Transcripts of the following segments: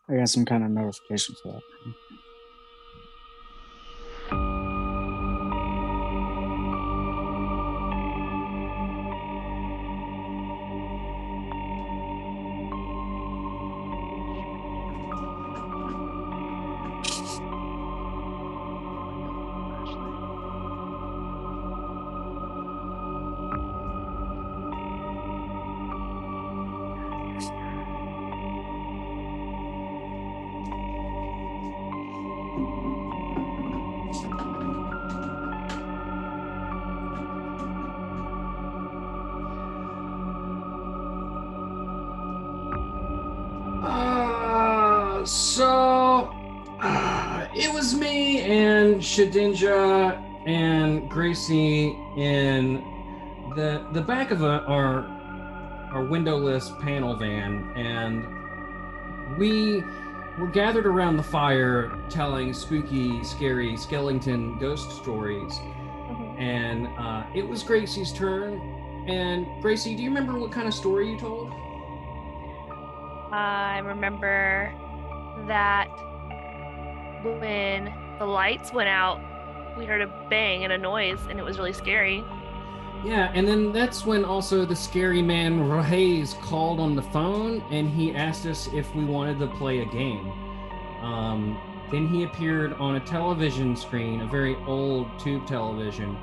I got some kind of notification for that. It was me and Shadinja and Gracie in the back of our windowless panel van, and we were gathered around the fire telling spooky, scary skeleton ghost stories. And it was Gracie's turn. And Gracie, do you remember what kind of story you told? I remember that when the lights went out, we heard a bang and a noise, and it was really scary. Yeah, and then that's when also the scary man Rhayes called on the phone, and he asked us if we wanted to play a game. Then he appeared on a television screen, a very old tube television,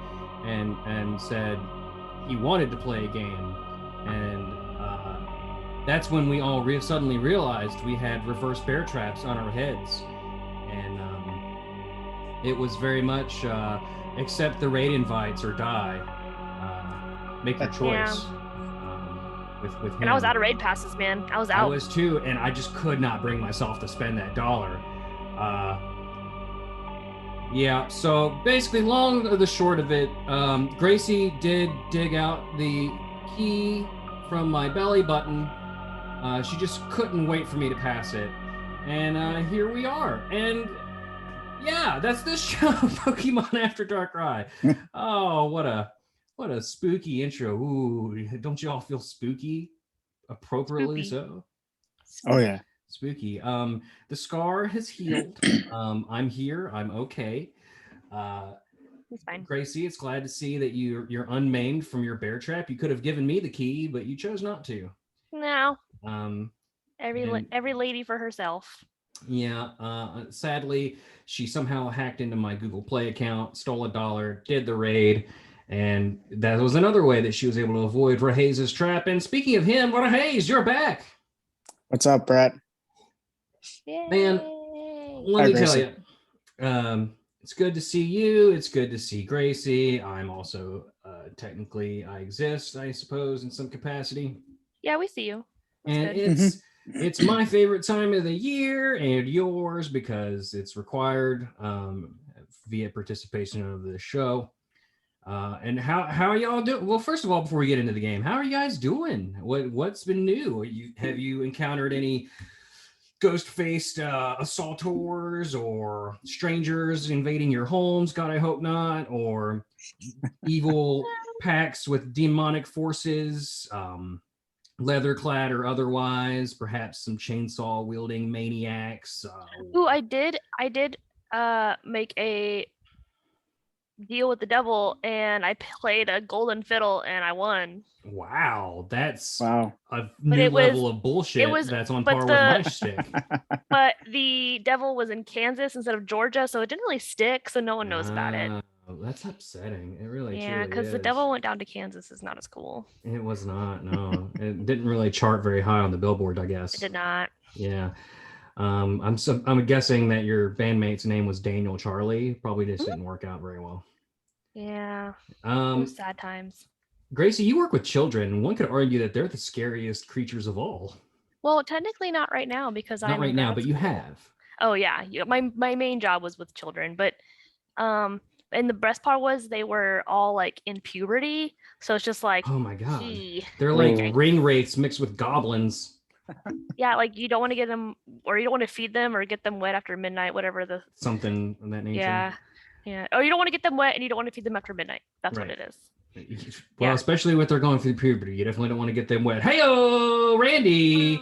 and said he wanted to play a game. And that's when we all suddenly realized we had reverse bear traps on our heads. And it was very much accept the raid invites or die. Make your choice. With him. And I was out of raid passes, man. I was out. I was too, and I just could not bring myself to spend that dollar. Yeah, so basically, long of the short of it, Gracie did dig out the key from my belly button. She just couldn't wait for me to pass it. And here we are. And yeah, that's this show, Pokemon After Dark Rye. Oh, what a spooky intro. Ooh, don't you all feel spooky? Appropriately so? Oh, yeah. Spooky. The scar has healed. I'm here. I'm okay. It's fine. Gracie, it's glad to see that you're unmaimed from your bear trap. You could have given me the key, but you chose not to. No. Every lady for herself. Yeah. Sadly, she somehow hacked into my Google Play account, stole $1, did the raid, and that was another way that she was able to avoid Rhayes' trap. And speaking of him, Rhayes, you're back. What's up, Bret? Yay. Man, let me tell you, it's good to see you. It's good to see Gracie. I'm also technically, I exist, I suppose, in some capacity. Yeah, we see you. That's and it's my favorite time of the year and yours because it's required via participation of the show. And how are y'all doing? Well, first of all, before we get into the game, how are you guys doing? What's been new? Have you encountered any ghost-faced assaulters or strangers invading your homes? God, I hope not. Or evil packs with demonic forces, leather-clad or otherwise. Perhaps some chainsaw-wielding maniacs. Ooh, I did make a deal with the devil, and I played a golden fiddle and I won. Wow, that's a new level of bullshit that's on par with my shtick. But the devil was in Kansas instead of Georgia, so it didn't really stick, so no one knows about it. That's upsetting. It really because the devil went down to Kansas is not as cool. It was not, no. It didn't really chart very high on the billboard, I guess. It did not. Yeah. I'm guessing that your bandmate's name was Daniel Charlie. Probably just didn't work out very well. Yeah. Sad times. Gracie, you work with children. One could argue that they're the scariest creatures of all. Well, technically not right now because I'm not right now, but you have. Oh yeah, my main job was with children, but and the best part was they were all like in puberty, so it's just like, oh my god, they're like ring wraiths mixed with goblins. Yeah, like you don't want to get them, or you don't want to feed them or get them wet after midnight, whatever the something of that nature. Yeah. Or you don't want to get them wet and you don't want to feed them after midnight. That's right. What it is. Well, especially when they're going through puberty, you definitely don't want to get them wet. Hey-o, Randy,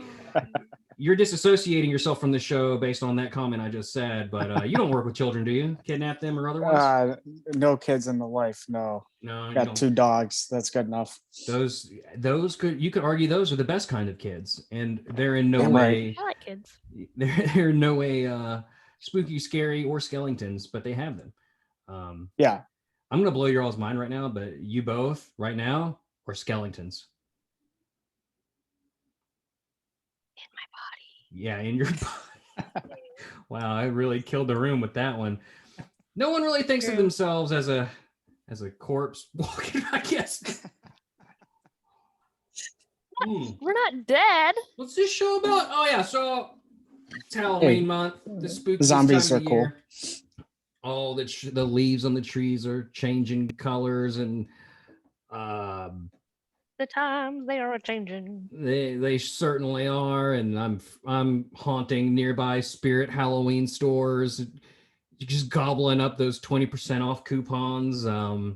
you're disassociating yourself from the show based on that comment I just said, but you don't work with children, do you? Kidnap them or otherwise? No kids in the life. No, No, you got don't. 2 dogs. That's good enough. Those you could argue those are the best kind of kids, and they're in no Damn way right. I like kids. they're in no way spooky, scary, or skeletons, but they have them. Yeah. I'm gonna blow your all's mind right now, but you both right now are skeletons. In my body. Yeah, in your body. Wow, I really killed the room with that one. No one really thinks of True. themselves as a corpse walking, I guess. We're not dead. What's this show about? Oh yeah, so it's Halloween Hey, month. The spooky zombies time are of the cool. year. All the leaves on the trees are changing colors, and The times they are changing. they certainly are. And I'm haunting nearby spirit Halloween stores, just gobbling up those 20% off coupons. Yeah.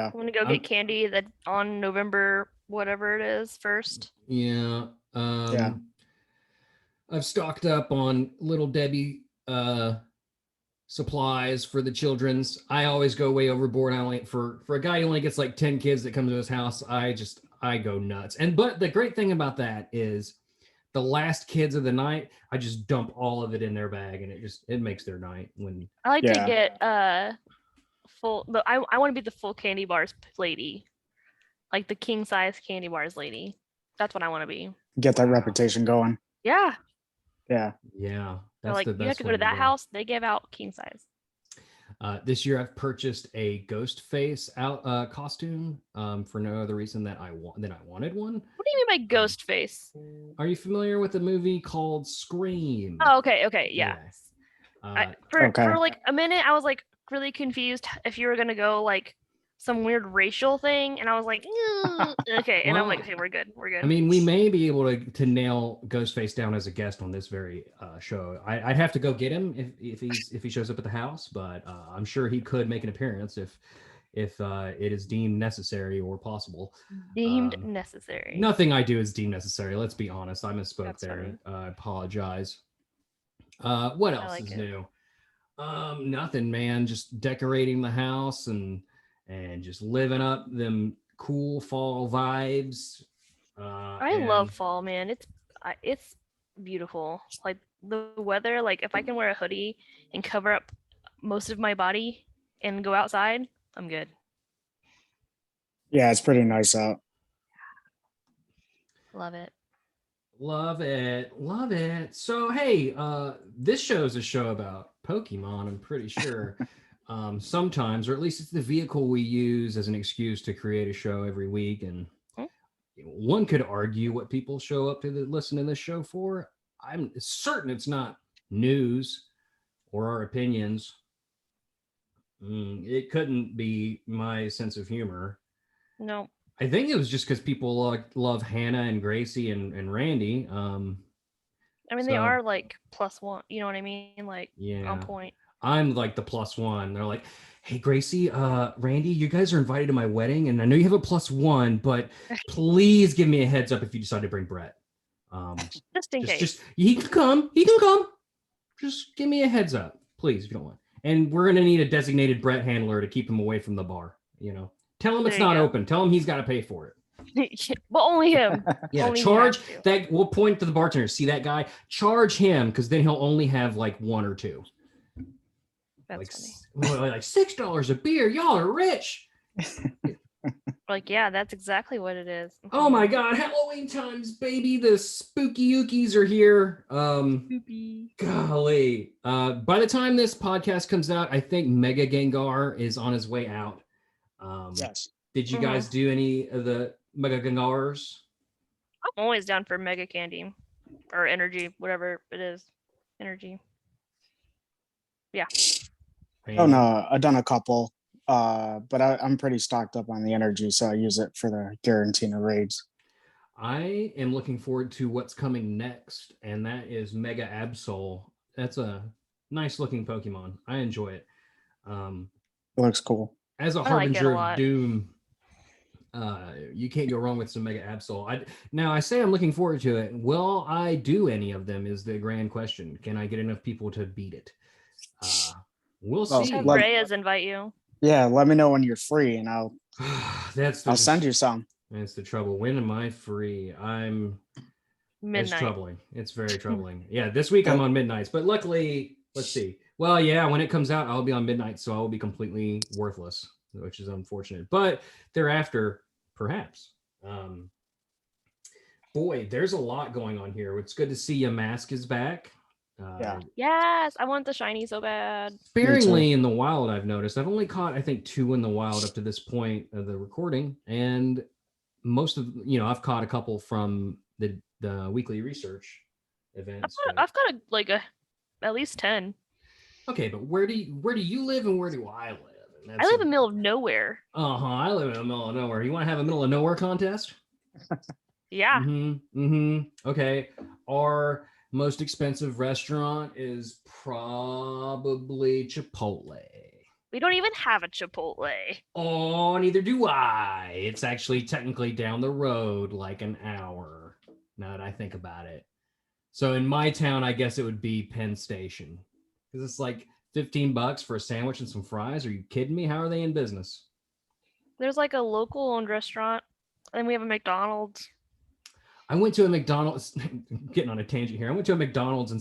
I'm gonna go get candy that on November whatever it is first. Yeah. Yeah. I've stocked up on Little Debbie supplies for the children's. I always go way overboard. I only for a guy who only gets like 10 kids that come to his house, I go nuts. But the great thing about that is the last kids of the night, I just dump all of it in their bag, and it makes their night. When I like to Yeah. get full. I want to be the full candy bars lady, like the king size candy bars lady. That's what I want to be. Get that Wow. reputation going. Yeah. Yeah. yeah, They're that's like the you best have to go way to that go. house. They give out king size. This year, I've purchased a ghost face costume for no other reason that I wanted one. What do you mean by ghost face? Are you familiar with the movie called Scream? Oh, okay, yeah. Yes. For Okay. like a minute, I was like really confused if you were gonna go like some weird racial thing, and I was like, okay, and I'm like, Well, okay, we're good. I mean, we may be able to nail Ghostface down as a guest on this very show. I'd have to go get him if he shows up at the house, but I'm sure he could make an appearance if it is deemed necessary or possible. Deemed necessary. Nothing I do is deemed necessary. Let's be honest. I misspoke That's there. funny. I apologize. What else like is it. new? Nothing, man. Just decorating the house and just living up them cool fall vibes. I love fall, man. It's beautiful. Like the weather. Like if I can wear a hoodie and cover up most of my body and go outside, I'm good. Yeah, it's pretty nice out. Love it. Love it. So hey, this show is a show about Pokemon, I'm pretty sure. Sometimes, or at least it's the vehicle we use as an excuse to create a show every week. And one could argue what people show up to listen to this show for. I'm certain it's not news or our opinions. It couldn't be my sense of humor. No. I think it was just because people love Hannah and Gracie and Randy. I mean, they are like +1. You know what I mean? Like on point. I'm like the +1. They're like, hey, Gracie, Randy, you guys are invited to my wedding, and I know you have a +1, but please give me a heads up if you decide to bring Bret. Just in case. Just he can come. Just give me a heads up, please, if you don't mind. And we're gonna need a designated Bret handler to keep him away from the bar. Tell him it's not open. Tell him he's got to pay for it. But only him. Yeah, only charge that. We'll point to the bartender. See that guy? Charge him, because then he'll only have like 1 or 2. That's funny. Like $6 a beer. Y'all are rich. Like, yeah, that's exactly what it is. Oh my God, Halloween times, baby. The spooky ookies are here. Golly. By the time this podcast comes out, I think Mega Gengar is on his way out. Yes. Did you guys do any of the Mega Gengars? I'm always down for Mega Candy or Energy, whatever it is. Energy. Yeah. Oh no, I've done a couple, but I'm pretty stocked up on the energy, so I use it for the Garantina raids. I am looking forward to what's coming next, and that is Mega Absol. That's a nice looking Pokemon. I enjoy it. It looks cool. As a I like it a harbinger lot. of doom, You can't go wrong with some Mega Absol. Now I say I'm looking forward to it. Will I do any of them is the grand question. Can I get enough people to beat it? We'll Well, Just see. have Rhayes invite you. Yeah, let me know when you're free, and I'll send you some. That's the trouble. When am I free? Midnight. It's troubling. It's very troubling. Yeah, this week I'm on midnights, but luckily, let's see. Well, yeah, when it comes out, I'll be on midnight, so I will be completely worthless, which is unfortunate. But thereafter, perhaps. Boy, there's a lot going on here. It's good to see your mask is back. Yeah. Yes, I want the shiny so bad. Sparingly in the wild, I've noticed. I've only caught, I think, 2 in the wild up to this point of the recording, and most of I've caught a couple from the weekly research events. I've got at least 10. Okay, but where do you live and where do I live? I live in the middle of nowhere. I live in the middle of nowhere. You want to have a middle of nowhere contest? Yeah. Okay. Our most expensive restaurant is probably Chipotle. We don't even have a Chipotle. Oh, neither do I. It's actually technically down the road like an hour, now that I think about it. So in my town, I guess it would be Penn Station. Because it's like $15 for a sandwich and some fries. Are you kidding me? How are they in business? There's like a local owned restaurant, and we have a McDonald's. I went to a McDonald's, getting on a tangent here. I went to a McDonald's and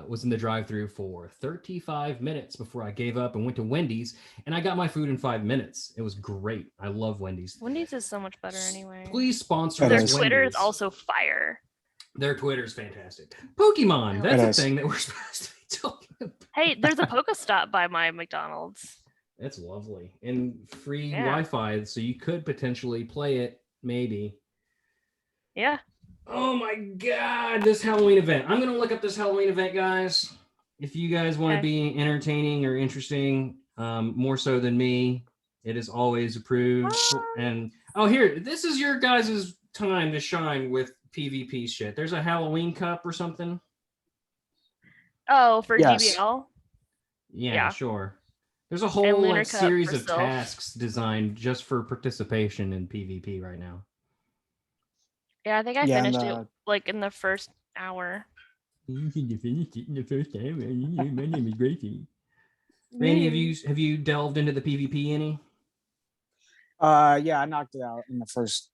was in the drive-thru for 35 minutes before I gave up and went to Wendy's, and I got my food in 5 minutes. It was great. I love Wendy's. Wendy's is so much better anyway. Please sponsor Their us, Twitter Wendy's. is also fire. Their Twitter is fantastic. Pokemon, that's a thing that we're supposed to be talking about. Hey, there's a Pokestop by my McDonald's. That's lovely. And free Wi-Fi, so you could potentially play it, maybe. Yeah. Oh my God, this Halloween event. I'm going to look up this Halloween event, guys. If you guys want to be entertaining or interesting, more so than me, it is always approved. And here, this is your guys' time to shine with PvP shit. There's a Halloween cup or something. Oh, for GBL? Yeah, sure. There's a whole series of tasks designed just for participation in PvP right now. Yeah, I think I finished it like in the first hour. You finished it in the first hour. My name is Gracie. Randy, have you delved into the PvP any? Yeah, I knocked it out in the first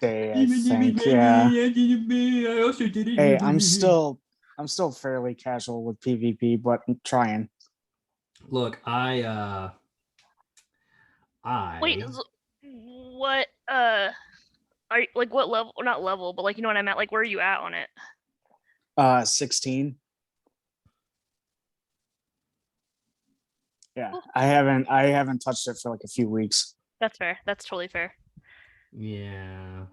day, I think. Yeah. I also did it. Hey, I'm still fairly casual with PvP, but I'm trying. Look, Wait, what are you, like, what level, not level, but like, you know what I meant, like, where are you at on it? 16. Yeah, I haven't touched it for like a few weeks. That's fair. That's totally fair. Yeah,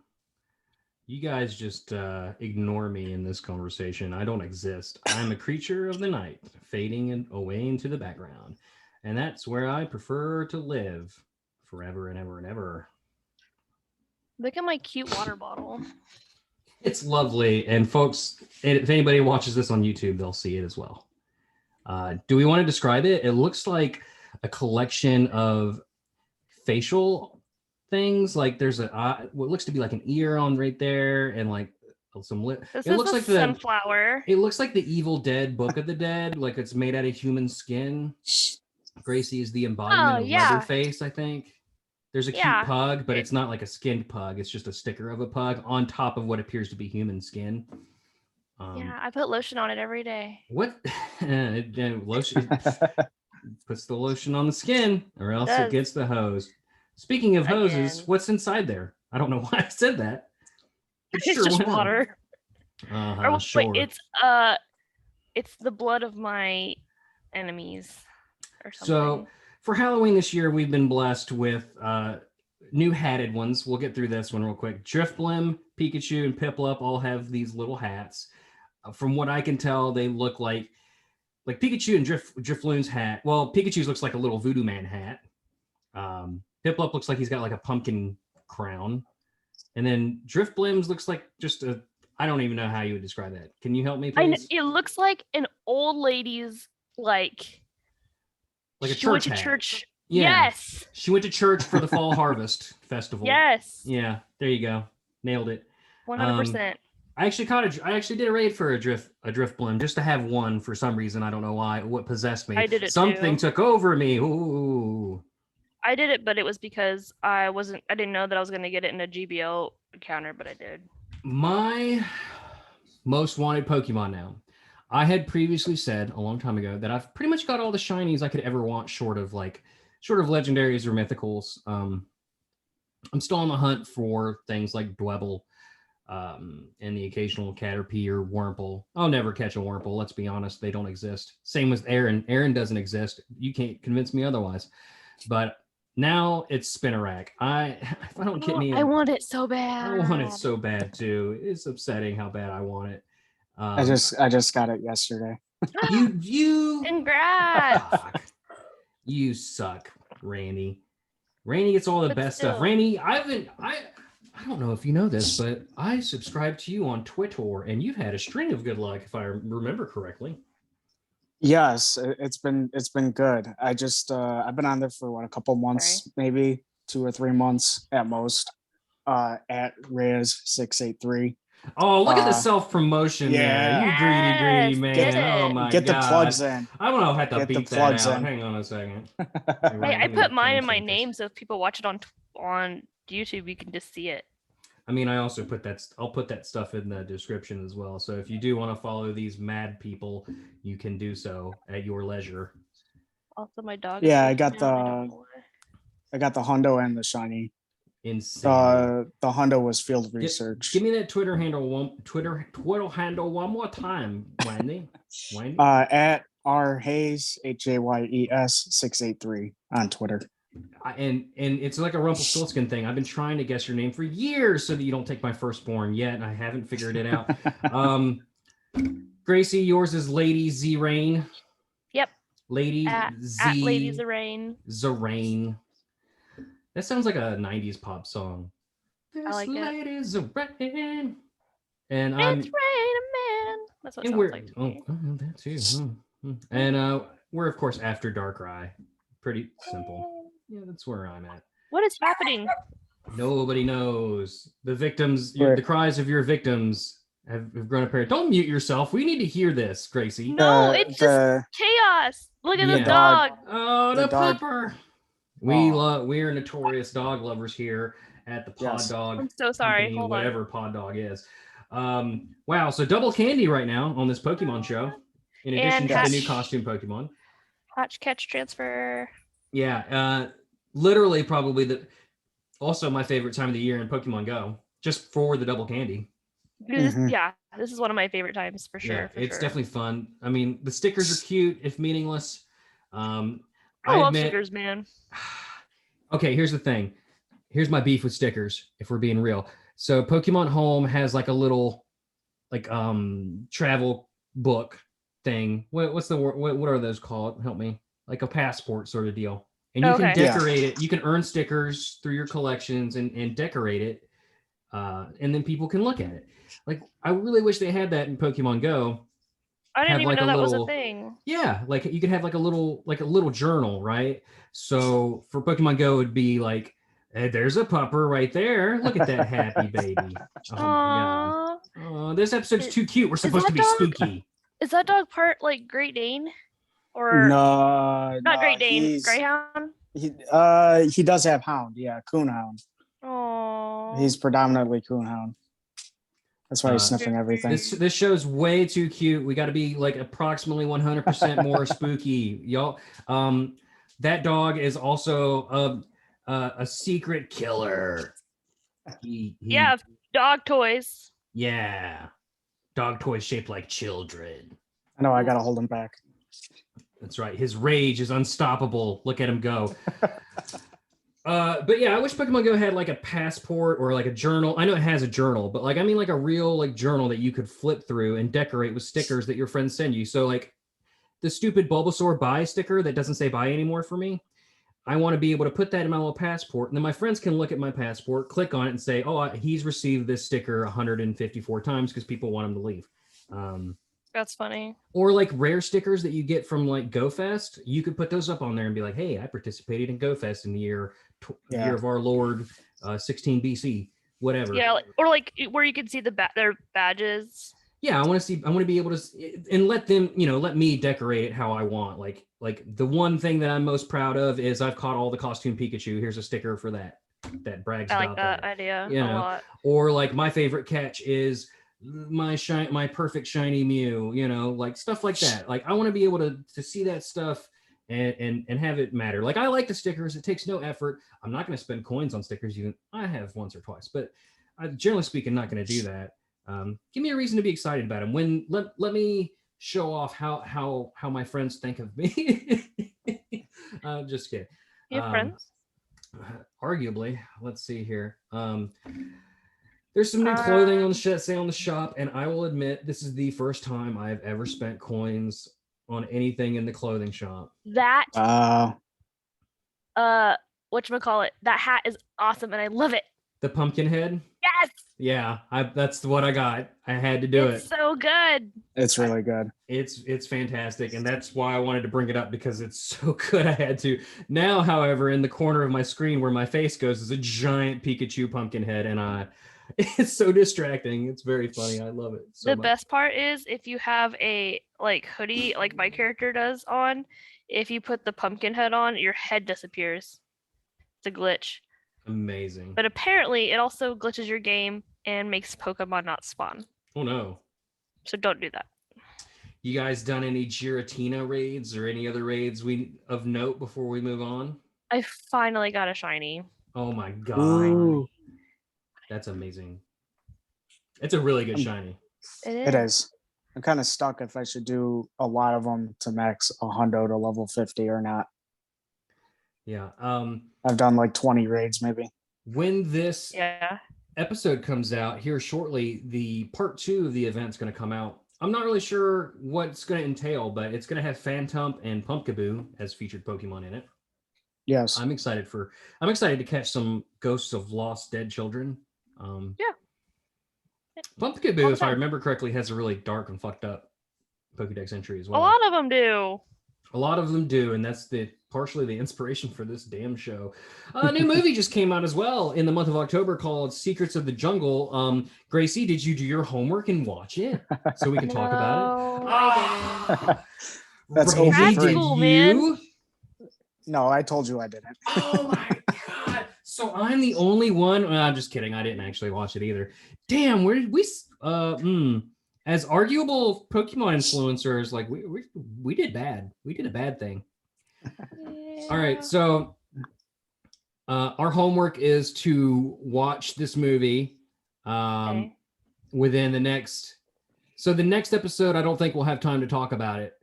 you guys just ignore me in this conversation. I don't exist. I'm a creature of the night, fading away into the background, and that's where I prefer to live forever and ever and ever. Look at my cute water bottle. It's lovely. And folks, if anybody watches this on YouTube, they'll see it as well. Do we want to describe it? It looks like a collection of facial things. Like there's what looks to be like an ear on right there and like some lip. It looks like sunflower. It looks like the Evil Dead Book of the Dead. Like it's made out of human skin. Gracie is the embodiment of Leatherface, I think. There's a cute pug, but it's not like a skinned pug. It's just a sticker of a pug on top of what appears to be human skin. Yeah, I put lotion on it every day. What? Lotion puts the lotion on the skin, or else it gets the hose. Speaking of hoses, what's inside there? I don't know why I said that. It's just water. Sure. Wait, it's the blood of my enemies, or something. So for Halloween this year, we've been blessed with new hatted ones. We'll get through this one real quick. Drifblim, Pikachu, and Piplup all have these little hats. From what I can tell, they look like Pikachu and Drifloon's hat. Well, Pikachu's looks like a little Voodoo Man hat. Piplup looks like he's got like a pumpkin crown. And then Drifblim's looks like just I don't even know how you would describe that. Can you help me, please? It looks like an old lady's like a church hat. Church. Yeah. Yes. She went to church for the Fall Harvest Festival. Yes. Yeah, there you go. Nailed it. 100%. I actually did a raid for a drift bloom just to have one for some reason. I don't know why. What possessed me? I did it Something too. took over me. Ooh. I did it, but it was because I didn't know that I was gonna get it in a GBL encounter, but I did. My most wanted Pokemon now. I had previously said a long time ago that I've pretty much got all the shinies I could ever want, short of legendaries or mythicals. I'm still on the hunt for things like Dwebble, and the occasional Caterpie or Wurmple. I'll never catch a Wurmple. Let's be honest, they don't exist. Same with Aaron. Aaron doesn't exist. You can't convince me otherwise. But now it's Spinarak. If I don't get me, I want it so bad. I want it so bad too. It's upsetting how bad I want it. I just got it yesterday. You Congrats. fuck. You suck, Randy. Randy gets all the But best stuff. still. Randy, I don't know if you know this, but I subscribed to you on Twitter, and you've had a string of good luck, if I remember correctly. Yes, it's been good. I've been on there for a couple months, maybe 2 or 3 months at most. At Rhayes 683. Oh, look at the self-promotion yeah. there. You greedy man. Get it. Oh my Get god. the plugs in. I don't know how to Get the beat that plugs out. in. Hang on a second. Hey, I put mine in my name, so if people watch it on YouTube, you can just see it. I mean, I also I'll put that stuff in the description as well. So if you do want to follow these mad people, you can do so at your leisure. Also, my dog. Yeah, I got the Hundo and the shiny. Insane. The Hundo was field research. Give me that Twitter handle one more time, Wendy. At Rhayes Hayes 683 on Twitter. And it's like a Rumpelstiltskin thing. I've been trying to guess your name for years so that you don't take my firstborn yet, and I haven't figured it out. Gracie, yours is Lady Z Rain. Yep. Lady at Lady Zarain. Zarain. That sounds like a 90s pop song. I like Lady Zarain. And it's raining man. That's what it sounds like to me. That too. And we're of course after Darkrai. Pretty simple. Yeah, that's where I'm at. What is happening? Nobody knows. The victims, the cries of your victims have grown apparent. Don't mute yourself. We need to hear this, Gracie. No, it's just chaos. Look at the dog. Oh, the pupper. We're notorious dog lovers here at the Pod Dog. I'm so sorry. Company, Hold whatever on. Pod Dog is. Wow, so double candy right now on this Pokemon show. In addition to the new costume Pokemon. Hatch, catch, transfer. Yeah, literally probably also my favorite time of the year in Pokemon Go, just for the double candy. Yeah, this is one of my favorite times for sure. Yeah, it's definitely fun. I mean, the stickers are cute, if meaningless. I love stickers, man. Okay, here's the thing. Here's my beef with stickers, if we're being real. So Pokemon Home has like a little travel book thing. What's the word? What are those called? Help me. Like a passport sort of deal. And you can decorate it. You can earn stickers through your collections and decorate it. And then people can look at it. Like, I really wish they had that in Pokemon Go. I didn't even know that was a thing. Yeah, like you could have like a little journal, right? So for Pokemon Go, it'd be like, hey, there's a pupper right there. Look at that happy baby. Oh my god. Oh, this episode's too cute. We're supposed to be spooky. Is that dog part like Great Dane? Or not Great Dane, Greyhound? He does have Hound, yeah, Coonhound. Oh. He's predominantly Coonhound. That's why he's sniffing everything. This show's way too cute. We got to be like approximately 100% more spooky, y'all. That dog is also a secret killer. Yeah, dog toys. Yeah, dog toys shaped like children. I know. I gotta hold him back. That's right. His rage is unstoppable. Look at him go. But yeah, I wish Pokemon Go had like a passport or like a journal. I know it has a journal, but like, I mean like a real like journal that you could flip through and decorate with stickers that your friends send you. So like the stupid Bulbasaur buy sticker that doesn't say buy anymore for me, I want to be able to put that in my little passport. And then my friends can look at my passport, click on it and say, oh, he's received this sticker 154 times because people want him to leave. That's funny. Or like rare stickers that you get from like GoFest, you could put those up on there and be like, "Hey, I participated in GoFest in the year of our Lord 16 BC, whatever." Yeah, or like where you can see their badges. Yeah, I want to be able to, and let them, let me decorate it how I want. Like the one thing that I'm most proud of is I've caught all the costume Pikachu. Here's a sticker for that brags I about like that idea a lot. Or like my favorite catch is my perfect shiny Mew, like stuff like that. Like I want to be able to see that stuff and have it matter. Like I like the stickers. It takes no effort. I'm not going to spend coins on stickers. Even I have once or twice, but generally speaking, not going to do that. Give me a reason to be excited about them. Let me show off how my friends think of me. Just kidding. You have friends? Arguably. Let's see here. There's some new clothing on the shop, and I will admit this is the first time I've ever spent coins on anything in the clothing shop. That whatchamacallit, that hat is awesome and I love it. The pumpkin head? Yes. Yeah, that's what I got. I had to do it. It's so good. It's really good. It's fantastic, and that's why I wanted to bring it up, because it's so good. I had to. Now, however, in the corner of my screen where my face goes is a giant Pikachu pumpkin head, and it's so distracting. It's very funny. I love it so much. Best part is if you have a like hoodie like my character does on, if you put the pumpkin head on, your head disappears. It's a glitch. Amazing. But apparently it also glitches your game and makes Pokemon not spawn. Oh no. So don't do that. You guys done any Giratina raids or any other raids of note before we move on? I finally got a shiny. Oh my god. Ooh. That's amazing. It's a really good shiny. It is. I'm kind of stuck if I should do a lot of them to max a hundo to level 50 or not. Yeah. I've done like 20 raids maybe. When this episode comes out here shortly, the part 2 of the event's going to come out. I'm not really sure what it's going to entail, but it's going to have Phantump and Pumpkaboo as featured Pokemon in it. Yes. I'm excited to catch some ghosts of lost dead children. Pumpkaboo, if I remember correctly, has a really dark and fucked up Pokédex entry as well. A lot of them do. A lot of them do, and that's partially the inspiration for this damn show. A new movie just came out as well in the month of October called Secrets of the Jungle. Gracie, did you do your homework and watch it so we can talk about it? That's cool, man. No, I told you I didn't. Oh my god! So I'm the only one. I'm just kidding. I didn't actually watch it either. Damn, where did we? As arguable Pokemon influencers, like we did bad. We did a bad thing. Yeah. All right, so our homework is to watch this movie within the next. So the next episode, I don't think we'll have time to talk about it.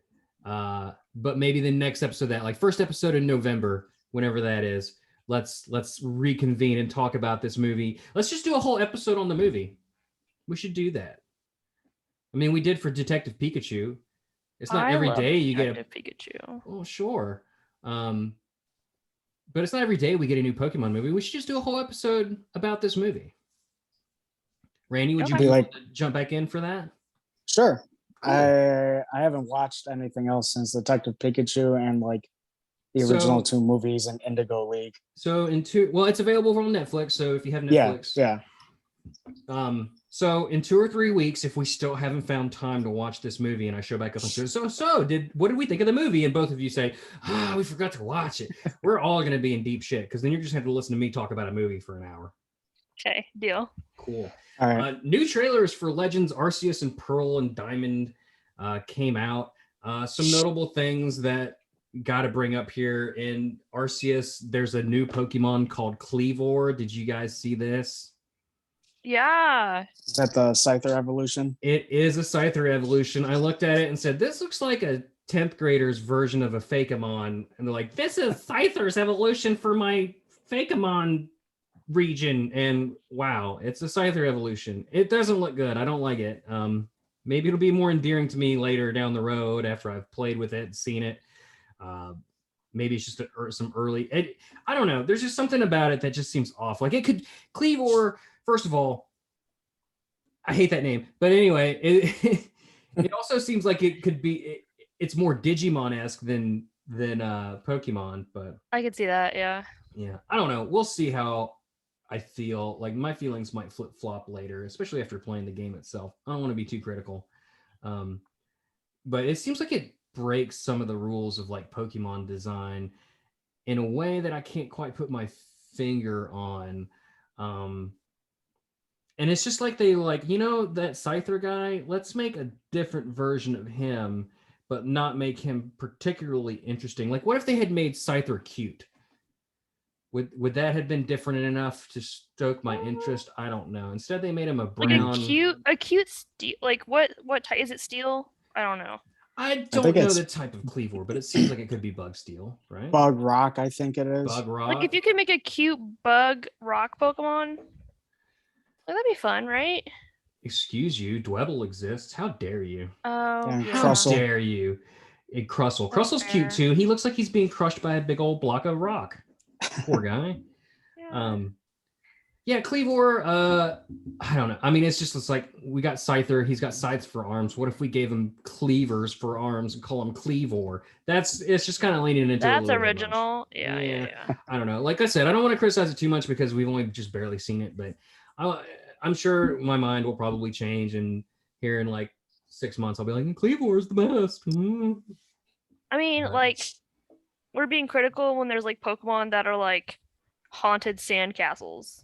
But maybe the next episode, first episode in November, whenever that is, let's reconvene and talk about this movie. Let's just do a whole episode on the movie. We should do that. I mean, we did for Detective Pikachu. It's not every day you get a Pikachu. Oh, sure. But it's not every day we get a new Pokemon movie. We should just do a whole episode about this movie. Randy, would you be like to jump back in for that? Sure. Cool. I haven't watched anything else since Detective Pikachu and like the original 2 movies and Indigo League. So it's available on Netflix. So if you have Netflix, yeah. So in 2 or 3 weeks, if we still haven't found time to watch this movie, and I show back up and say, what did we think of the movie? And both of you say, we forgot to watch it. We're all going to be in deep shit, because then you're just going to listen to me talk about a movie for an hour. Okay, deal. Cool. All right. New trailers for Legends Arceus and Pearl and Diamond came out. Some notable things that got to bring up here. In Arceus, there's a new Pokemon called Cleavor. Did you guys see this? Yeah. Is that the Scyther evolution? It is a Scyther evolution. I looked at it and said, this looks like a 10th grader's version of a Fakemon. And they're like, this is Scyther's evolution for my Fakemon region. And wow, it's a Scyther evolution. It doesn't look good. I don't like it. Maybe it'll be more endearing to me later down the road after I've played with it and seen it. Maybe it's just some early... I don't know. There's just something about it that just seems off. Like it could... Cleavor... First of all, I hate that name. But anyway, It also seems like it could be. It's more Digimon-esque than Pokemon, but I could see that. Yeah. yeah, I don't know. We'll see how I feel. Like my feelings might flip flop later, especially after playing the game itself. I don't want to be too critical, but it seems like it breaks some of the rules of like Pokemon design in a way that I can't quite put my finger on. And it's just like they like, that Scyther guy, let's make a different version of him, but not make him particularly interesting. Like, what if they had made Scyther cute? Would that have been different enough to stoke my interest? I don't know. Instead, they made him a brown. Like a cute steel. Like what type is it? Steel? I don't know. I don't know the type of Cleavor, but it seems like it could be Bug Steel, right? Bug Rock, I think it is. Bug Rock. Like if you could make a cute Bug Rock Pokemon, that'd be fun, right? Excuse you, Dwebble exists. How dare you? Oh, Yeah, yeah. How dare you? Crustle. Crussle's cute too. He looks like he's being crushed by a big old block of rock. Poor guy. Yeah. Cleavor, I don't know. I mean, it's like we got Scyther, he's got scythes for arms. What if we gave him cleavers for arms and call him Cleavor? It's just kind of leaning into that's original. Yeah. I don't know. Like I said, I don't want to criticize it too much because we've only just barely seen it, but I'm sure my mind will probably change, and here in like 6 months I'll be like, Cleavor is the best. I mean, like, we're being critical when there's like Pokemon that are like haunted sandcastles.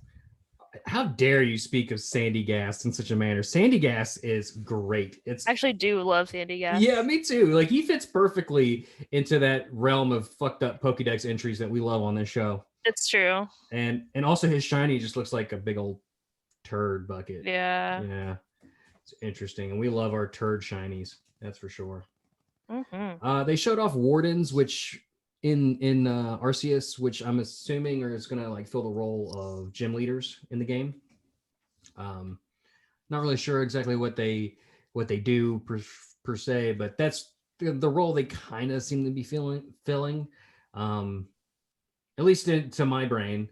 How dare you speak of Sandygast in such a manner? Sandygast is great. I actually do love Sandygast. Yeah, me too. Like, he fits perfectly into that realm of fucked up Pokédex entries that we love on this show. It's true. And also his shiny just looks like a big old turd bucket. Yeah. It's interesting. And we love our turd shinies. That's for sure. Mm-hmm. They showed off Wardens, which in Arceus, which I'm assuming is gonna like fill the role of gym leaders in the game. Not really sure exactly what they do per se, but that's the role they kind of seem to be filling. At least to my brain.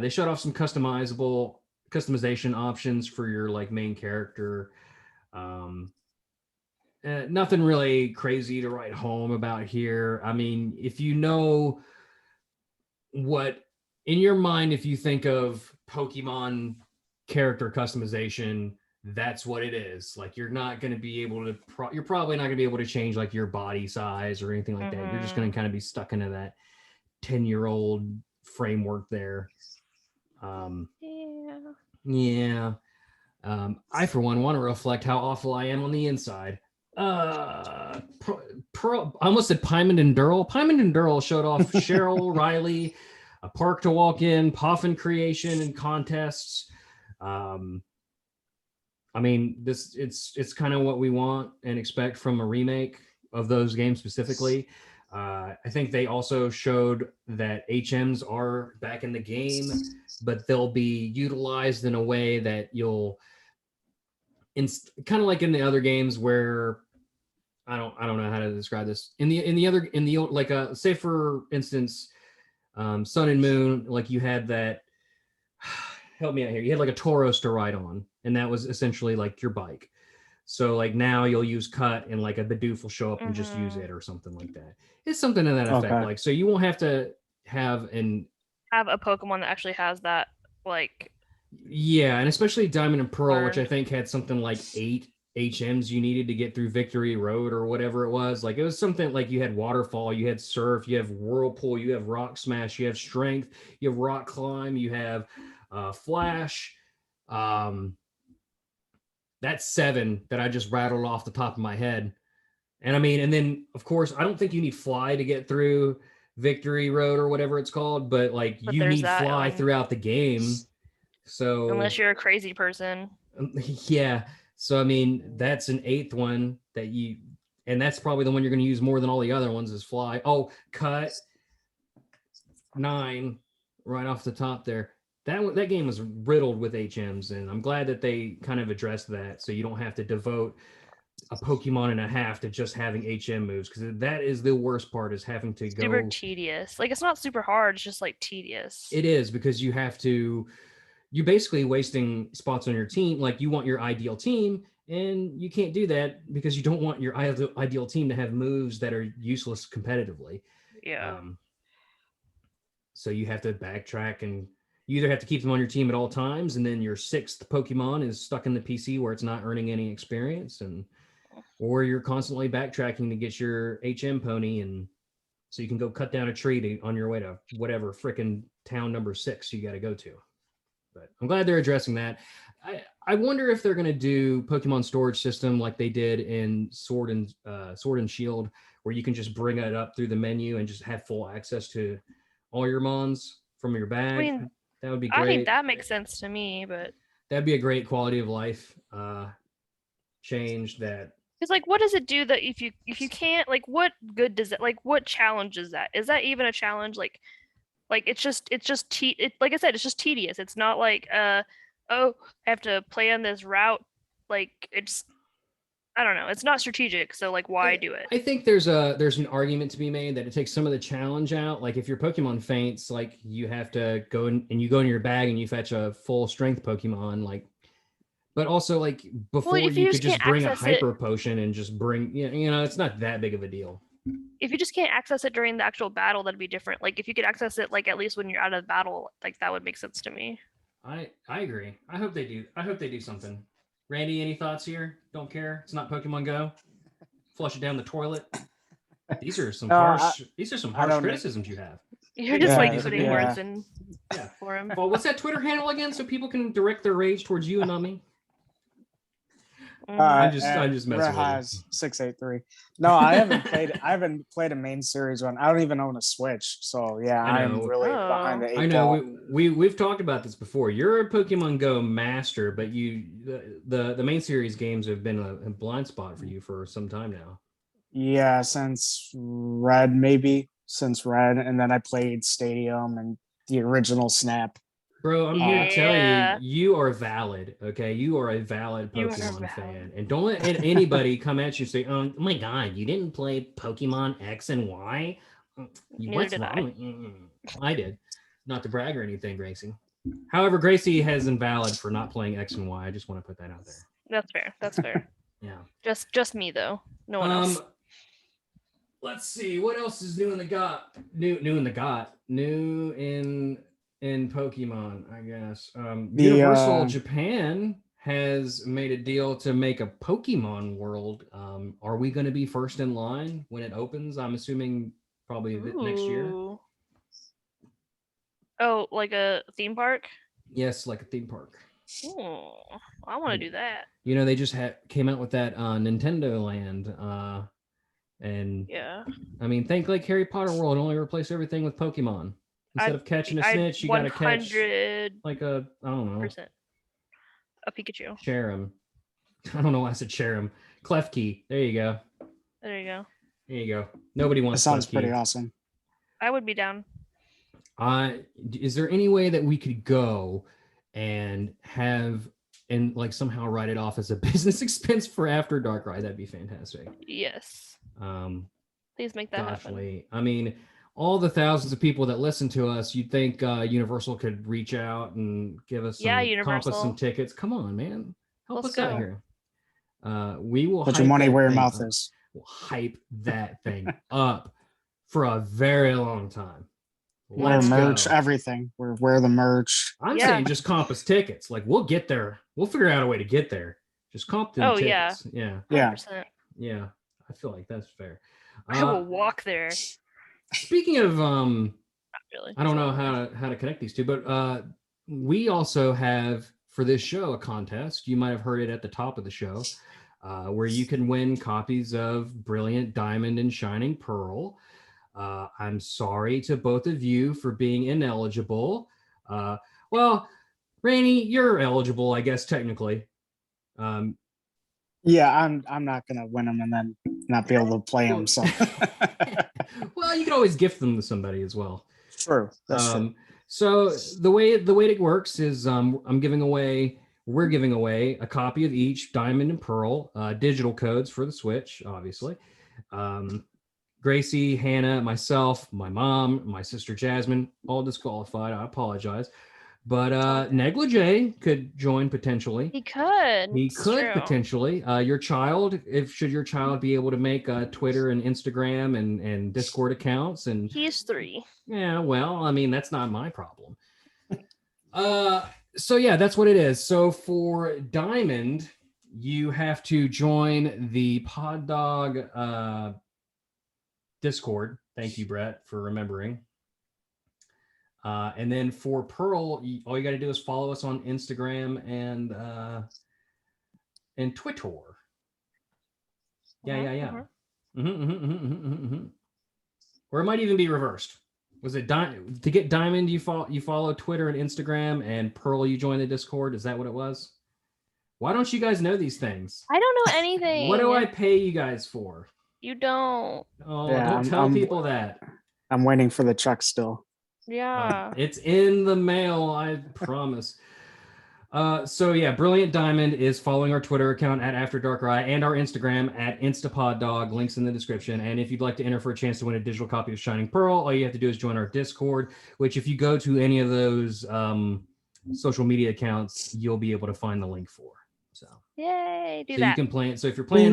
They showed off some customization options for your like main character. Nothing really crazy to write home about here. I mean, if you know what in your mind, if you think of Pokemon character customization, that's what it is. Like, you're not going to be able to, you're probably not going to be able to change like your body size or anything like that. You're just going to kind of be stuck into that 10-year-old framework there. Yeah. I, for one, want to reflect how awful I am on the inside. I almost said Paimon and Durl. Paimon and Durl showed off Cheryl, Riley, a park to walk in, Poffin creation and contests. I mean, it's kind of what we want and expect from a remake of those games specifically. I think they also showed that HMs are back in the game, but they'll be utilized in a way that you'll kind of like in the other games where I don't know how to describe this. In the old, like say for instance, Sun and Moon, like you had that. Help me out here. You had like a Tauros to ride on, and that was essentially like your bike. So like now you'll use Cut, and like a Bidoof will show up and just use it or something like that. It's something to that effect. Okay. Like, so you won't have to have a Pokemon that actually has that, like. Yeah, and especially Diamond and Pearl, which I think had something like 8 HMs you needed to get through Victory Road or whatever it was. Like, it was something like you had Waterfall, you had Surf, you have Whirlpool, you have Rock Smash, you have Strength, you have Rock Climb, you have Flash. That's 7 that I just rattled off the top of my head. And I mean, and then of course, I don't think you need Fly to get through Victory Road or whatever it's called, but you need Fly throughout the game. So unless you're a crazy person. Yeah. So I mean, that's an 8th one and that's probably the one you're going to use more than all the other ones is Fly. Oh, Cut 9 right off the top there. That game was riddled with HMs, and I'm glad that they kind of addressed that, so you don't have to devote a Pokemon and a half to just having HM moves, because that is the worst part, is having to go. Super tedious. Like, it's not super hard, it's just like tedious. It is, because you're basically wasting spots on your team. Like, you want your ideal team, And you can't do that because you don't want your ideal team to have moves that are useless competitively. Yeah. So you have to backtrack, and you either have to keep them on your team at all times, and then your sixth Pokemon is stuck in the PC where it's not earning any experience, or you're constantly backtracking to get your HM pony, and so you can go cut down a tree on your way to whatever frickin' town number 6 you got to go to. But I'm glad they're addressing that. I wonder if they're going to do Pokemon storage system like they did in Sword and Shield, where you can just bring it up through the menu and just have full access to all your mons from your bag. I mean, that would be great. I think that makes sense to me, but that'd be a great quality of life change. That because like, what does it do that if you can't, like, what good does it, like, what challenge is that? Is that even a challenge? Like it's just like I said, it's just tedious. It's not like oh, I have to plan this route. Like, it's, I don't know, it's not strategic, so like, why do it? I think there's an argument to be made that it takes some of the challenge out. Like if your Pokemon faints, like you have to go in and you go in your bag and you fetch a full strength Pokemon, like, but also like before you could just bring a hyper potion and just bring, you know, it's not that big of a deal. If you just can't access it during the actual battle, that'd be different. Like if you could access it like at least when you're out of battle, like that would make sense to me. I agree. I hope they do something. Randy, any thoughts here? Don't care. It's not Pokemon Go. Flush it down the toilet. These are some harsh criticisms you have. You're just putting words in for him. Well, what's that Twitter handle again, so people can direct their rage towards you and not me? I'm just messing with Rhayes 683. No, I haven't played a main series one. I don't even own a Switch, so yeah, I'm really behind the 8 ball. I know. We've talked about this before. You're a Pokemon Go master, but the main series games have been a blind spot for you for some time now. Yeah, since Red, and then I played Stadium and the original Snap. Bro, I'm here to tell you are valid, okay? You are a valid Pokemon fan. And don't let anybody come at you and say, oh my God, you didn't play Pokemon X and Y? What's wrong? I did. Not to brag or anything, Gracie. However, Gracie has invalid for not playing X and Y. I just want to put that out there. That's fair. Yeah. Just me, though. No one else. Let's see. What else is new in the GOT? New in Pokemon, I guess. Universal Japan has made a deal to make a Pokemon world. Are we going to be first in line when it opens? I'm assuming probably next year. Oh, like a theme park? Yes, like a theme park. Oh, I want to do that. You know, they just came out with that Nintendo Land. And yeah, I mean, think like Harry Potter World, only replace everything with Pokemon. Instead of catching a snitch, you gotta catch like a, I don't know, a Pikachu. Cherim. I don't know why I said Cherim. Klefki. There you go. There you go. Nobody wants. That sounds Klefki. Pretty awesome. I would be down. Is there any way that we could go and like somehow write it off as a business expense for After Dark ride? That'd be fantastic. Yes. Please make that happen. I mean, all the thousands of people that listen to us, you'd think Universal could reach out and give us some tickets. Come on, man. Help us out here. We will put your money where your mouth is. We'll hype that thing up for a very long time. Wear merch, everything. Wear the merch. I'm saying just comp us tickets. Like, we'll get there. We'll figure out a way to get there. Just comp them tickets. Yeah. 100%. Yeah. I feel like that's fair. I will walk there. Speaking of, not really. I don't know how to connect these two, but we also have for this show a contest. You might have heard it at the top of the show, where you can win copies of Brilliant Diamond and Shining Pearl. I'm sorry to both of you for being ineligible. Well, Rainey, you're eligible, I guess, technically. Yeah, I'm not gonna win them and then not be able to play them. So, well, you can always gift them to somebody as well. True. That's true. So the way it works is we're giving away a copy of each Diamond and Pearl, digital codes for the Switch, obviously. Gracie, Hannah, myself, my mom, my sister Jasmine, all disqualified. I apologize. But Negligee could join potentially. He could. He It's could true. potentially. Your child, should your child be able to make Twitter and Instagram and Discord accounts, and He's 3. yeah, well, I mean that's not my problem. So yeah, that's what it is. So for Diamond, you have to join the Pod Dog Discord. Thank you, Bret, for remembering. And then for Pearl, all you got to do is follow us on Instagram and Twitter. Yeah. Or it might even be reversed. Was it to get Diamond? You follow Twitter and Instagram, and Pearl, you join the Discord. Is that what it was? Why don't you guys know these things? I don't know anything. What do I pay you guys for? You don't. Oh, yeah, don't tell people that. I'm waiting for the check still. Yeah. It's in the mail, I promise. So yeah, Brilliant Diamond is following our Twitter account at After Dark Rye and our Instagram at InstapodDog. Links in the description. And if you'd like to enter for a chance to win a digital copy of Shining Pearl, all you have to do is join our Discord, which if you go to any of those social media accounts, you'll be able to find the link for. So yay, do that. You can plan. So if you're planning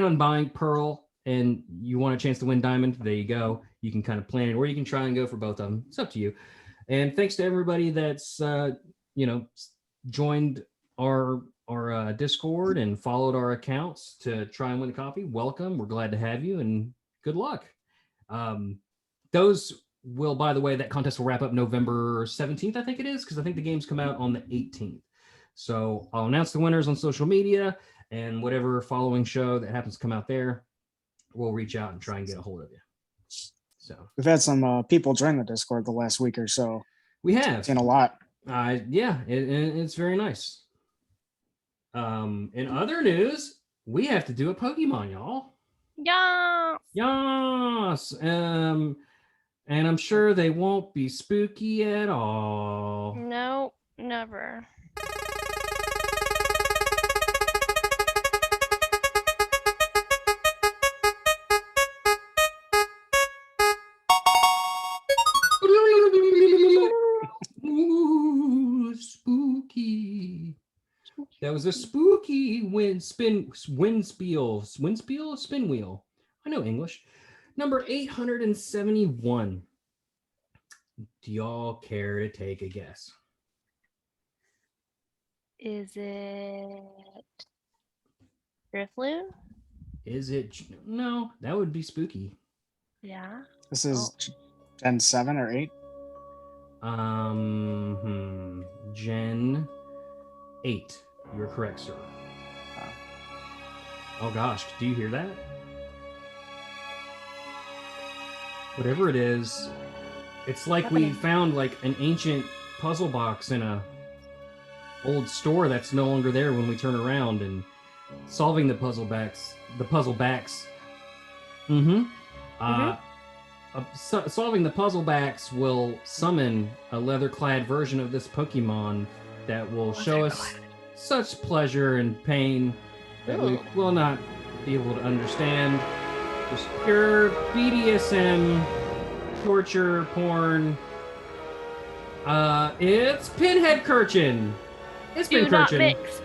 on buying Pearl and you want a chance to win Diamond, there you go. You can kind of plan it, or you can try and go for both of them. It's up to you. And thanks to everybody that's joined our Discord and followed our accounts to try and win a copy. Welcome. We're glad to have you, and good luck. Those will, by the way, that contest will wrap up November 17th, I think it is, because I think the games come out on the 18th. So I'll announce the winners on social media, and whatever following show that happens to come out there, we'll reach out and try and get a hold of you. So we've had some people join the Discord the last week or so. We have seen a lot. Yeah, it's very nice. In other news, we have to do a Pokemon, y'all. Yes. And I'm sure they won't be spooky at all. No, never. Ooh, spooky. That was a spooky spin wheel. I know English. Number 871. Do y'all care to take a guess? Is it Drifloon? Is it? No, that would be spooky. Yeah. This is Gen 7 or 8? Gen 8. You're correct, sir. Oh gosh, do you hear that? Whatever it is, it's like we found like an ancient puzzle box in a old store that's no longer there when we turn around, and solving the puzzle backs. Solving the puzzle backs will summon a leather-clad version of this Pokemon that will show us such pleasure and pain that we will not be able to understand. Just pure BDSM, torture, porn. It's Pinheadcurchin. It's Do Pinheadcurchin. not mix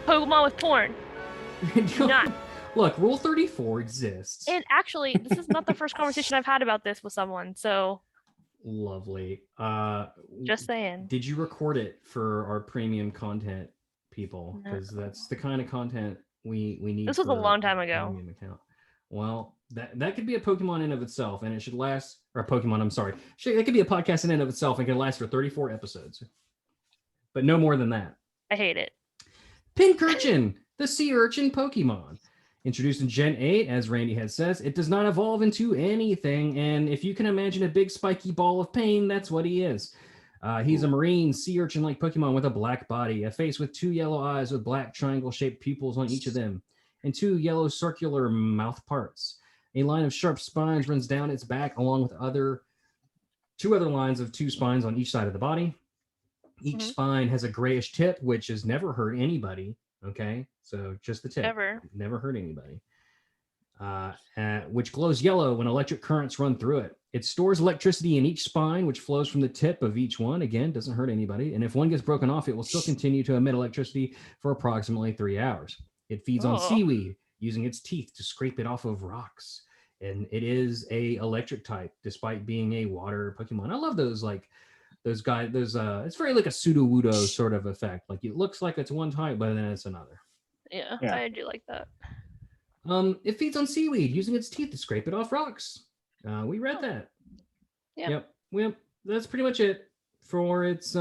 Pokemon with porn. Do not. Look, Rule 34 exists. And actually, this is not the first conversation I've had about this with someone, so... Lovely. Just saying. Did you record it for our premium content people? Because that's the kind of content we need. This was a long time ago. Account. Well, that could be a Pokemon in of itself, and it should last... Or a Pokemon, I'm sorry. It could be a podcast in and of itself and can last for 34 episodes. But no more than that. I hate it. Pinheadcurchin, the sea urchin Pokemon. Introduced in Gen 8, as Randy had says, it does not evolve into anything, and if you can imagine a big spiky ball of pain, that's what he is. He's a marine sea urchin-like Pokemon with a black body, a face with 2 yellow eyes with black triangle-shaped pupils on each of them, and 2 yellow circular mouth parts. A line of sharp spines runs down its back, along with 2 other lines of 2 spines on each side of the body. Each spine has a grayish tip, which has never hurt anybody. Okay, so just the tip. Never hurt anybody. Which glows yellow when electric currents run through it. It stores electricity in each spine, which flows from the tip of each one. Again, doesn't hurt anybody. And if one gets broken off, it will still continue to emit electricity for approximately 3 hours. It feeds on seaweed, using its teeth to scrape it off of rocks. And it is a electric type, despite being a water Pokemon. I love those, like, those guys, it's very like a pseudo-wudo sort of effect. Like, it looks like it's one type, but then it's another. Yeah, I do like that. It feeds on seaweed, using its teeth to scrape it off rocks. We read that. Yeah. Yep. That's pretty much it for its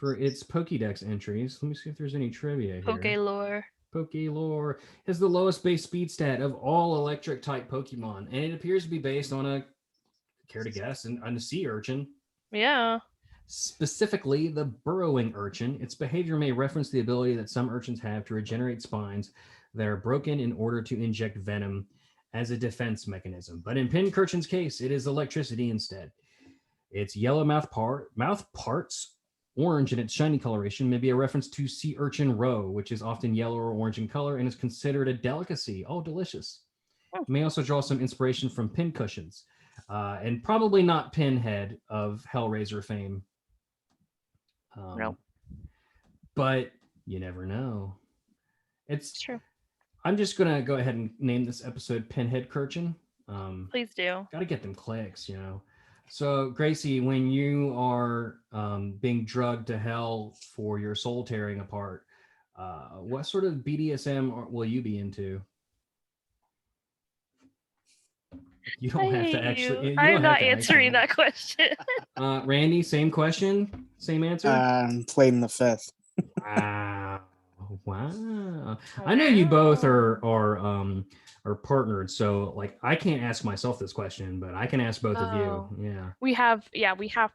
Pokédex entries. Let me see if there's any trivia here. Pokelore has the lowest base speed stat of all electric type Pokemon, and it appears to be based on a, care to guess, on a sea urchin. Yeah. Specifically, the burrowing urchin. Its behavior may reference the ability that some urchins have to regenerate spines that are broken in order to inject venom as a defense mechanism. But in Pinheadcurchin's case, it is electricity instead. Its yellow mouth parts orange in its shiny coloration may be a reference to sea urchin roe, which is often yellow or orange in color and is considered a delicacy. Oh, delicious. It may also draw some inspiration from Pinheadcurchins, and probably not Pinhead of Hellraiser fame. No. But you never know. It's true. I'm just going to go ahead and name this episode Pinheadcurchin. Please do. Got to get them clicks, So, Gracie, when you are being drugged to hell for your soul tearing apart, what sort of BDSM will you be into? You don't have to actually. I'm not answering that question. Randy, same question, same answer. Playing the fifth. Wow. I know you both are partnered, so like I can't ask myself this question, but I can ask both of you. Yeah. We have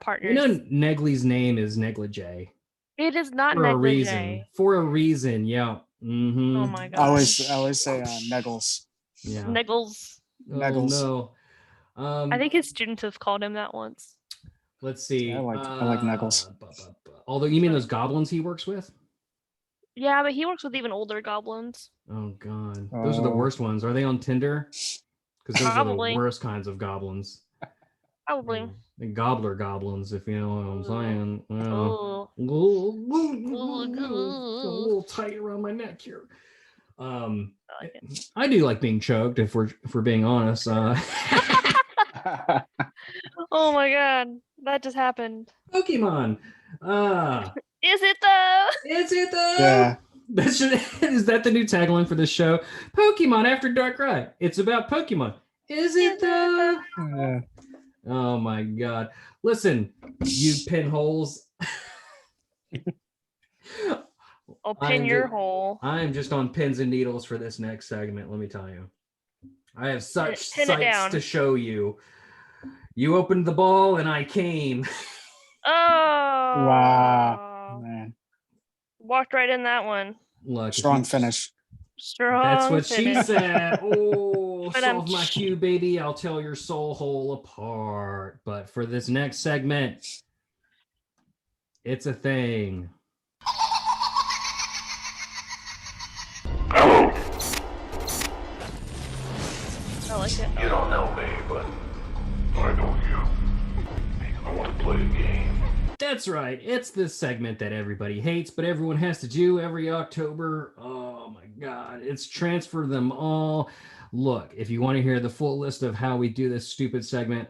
partners. Negli's name is Negligee. It is not for Negligee. For a reason, yeah. Mm-hmm. Oh my god. I always say Neggles. Yeah. Neggles. Neggles. Oh, no. I think his students have called him that once. Let's see. I like Neggles. Although you mean those goblins he works with? Yeah, but he works with even older goblins. Oh god, those are the worst ones. Are they on Tinder? Because those are the worst kinds of goblins. Probably. The gobbler goblins, if you know what I'm saying. Well, a little tight around my neck here. I do like being choked, if we're being honest. Oh my god, that just happened. Pokemon. Is it though? Is it though? Yeah. Is that the new tagline for this show? Pokemon After Dark Ride. It's about Pokemon. Is it though? Yeah. Oh my god. Listen, you pinholes. I'll pin your hole. I'm just on pins and needles for this next segment, let me tell you. I have such sights to show you. You opened the ball and I came. Oh. Wow. Man. Walked right in that one. Look, strong finish. Strong. That's what finish. she said. Oh, solve my cue, baby. I'll tear your soul hole apart. But for this next segment, it's a thing. Hello. I like it. You don't know me, but I know you. I want to play a game. That's right. It's this segment that everybody hates, but everyone has to do every October. Oh my God. It's Transfer Them All. Look, if you want to hear the full list of how we do this stupid segment,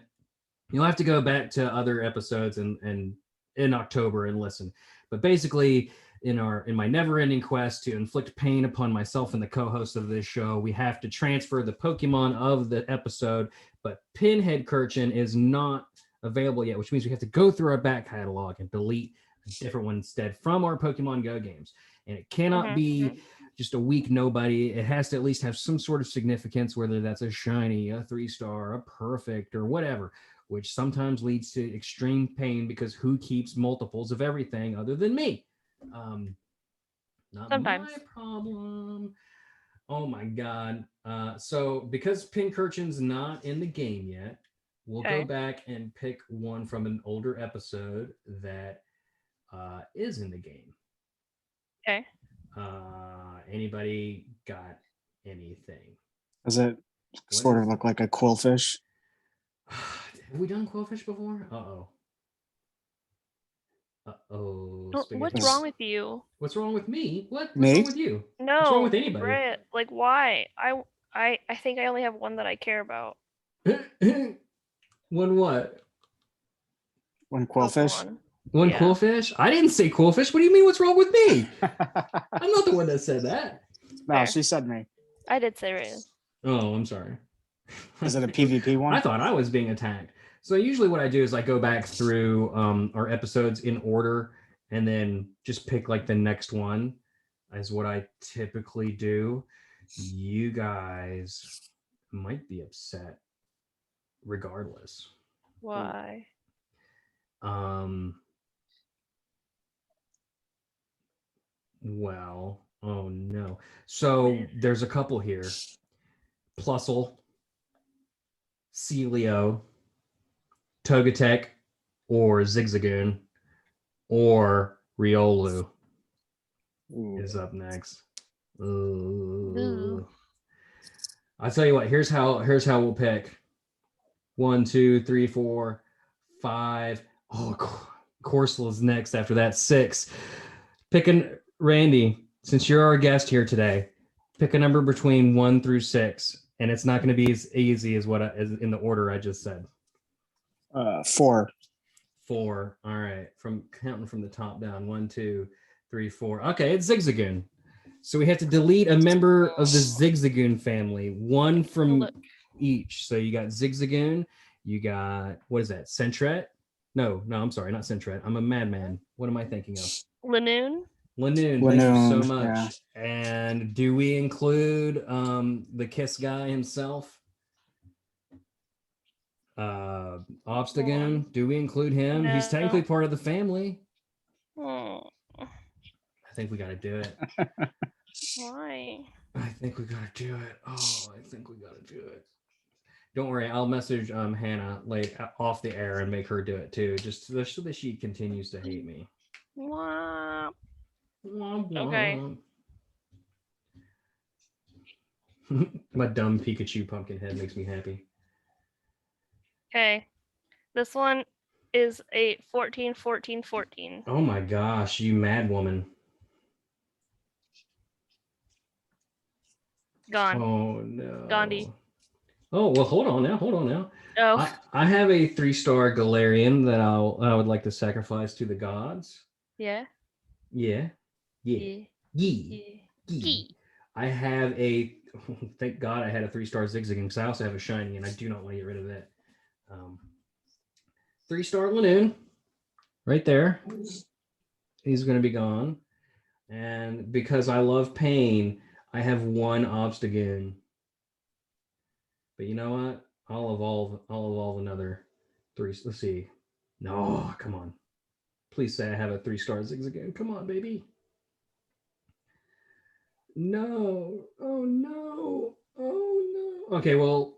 you'll have to go back to other episodes and in October and listen. But basically, in my never-ending quest to inflict pain upon myself and the co-host of this show, we have to transfer the Pokemon of the episode, but Pinheadcurchin is not available yet, which means we have to go through our back catalog and delete a different one instead from our Pokemon Go games. And it cannot be just a weak nobody. It has to at least have some sort of significance, whether that's a shiny, a 3-star, a perfect, or whatever, which sometimes leads to extreme pain because who keeps multiples of everything other than me? Not sometimes. My problem. Oh my God. So because Pinheadcurchin's not in the game yet, we'll go back and pick one from an older episode that is in the game. Okay. Anybody got anything? Is it Sort of look like a quillfish. Have we done quillfish before? Uh-oh. What's wrong with you? What's wrong with me? What's Me? wrong with you? No. What's wrong with anybody? Bret, like why? I think I only have one that I care about. One what? One quillfish. Pokemon. One Yeah. quillfish? I didn't say quillfish. What do you mean? What's wrong with me? I'm not the one that said that. No, Fair. she said me. I did say Rhayes. Oh, I'm sorry. Is it a PvP one? I thought I was being attacked. So usually what I do is I go back through our episodes in order and then just pick like the next one is what I typically do. You guys might be upset regardless. Why? Well, oh no. So there's a couple here. Plusle, Celio, Togetic, or Zigzagoon, or Riolu is up next. Ooh. I'll tell you what, here's how we'll pick. 1, 2, 3, 4, 5. Oh, Corsola next after that. 6. Picking Randy, since you're our guest here today, pick a number between 1 through 6, and it's not going to be as easy as as in the order I just said. 4. 4. All right. From counting from the top down. 1, 2, 3, 4. Okay, it's Zigzagoon. So we have to delete a member of the Zigzagoon family, one from each. So you got Zigzagoon. You got, what is that? Sentret? No, I'm sorry, not Sentret. I'm a madman. What am I thinking of? Lanoon. Thank you so much. Yeah. And do we include the Kiss guy himself? Obstagoon? Do we include him? No. He's technically part of the family. Oh. I think we got to do it. Why? I think we got to do it. Oh, I think we got to do it. Don't worry, I'll message Hannah like off the air and make her do it too, just so that she continues to hate me. Womp. Womp, womp. Okay. My dumb Pikachu pumpkin head makes me happy. Okay. This one is a 14, 14, 14. Oh my gosh, you mad woman. Gone. Oh no. Gandhi. Oh, well, hold on now. Oh. I have a 3-star Galarian that I would like to sacrifice to the gods. Yeah. Yeah. I have a, thank God I had a 3-star Zigzagoon because I also have a shiny and I do not want to get rid of that. 3-star Lanoon right there. He's going to be gone. And because I love pain, I have 1 Obstagoon. But you know what? I'll evolve another 3. Let's see. No, come on. Please say I have a 3-star Zigzagoon. Come on, baby. No. Oh no. Okay, well.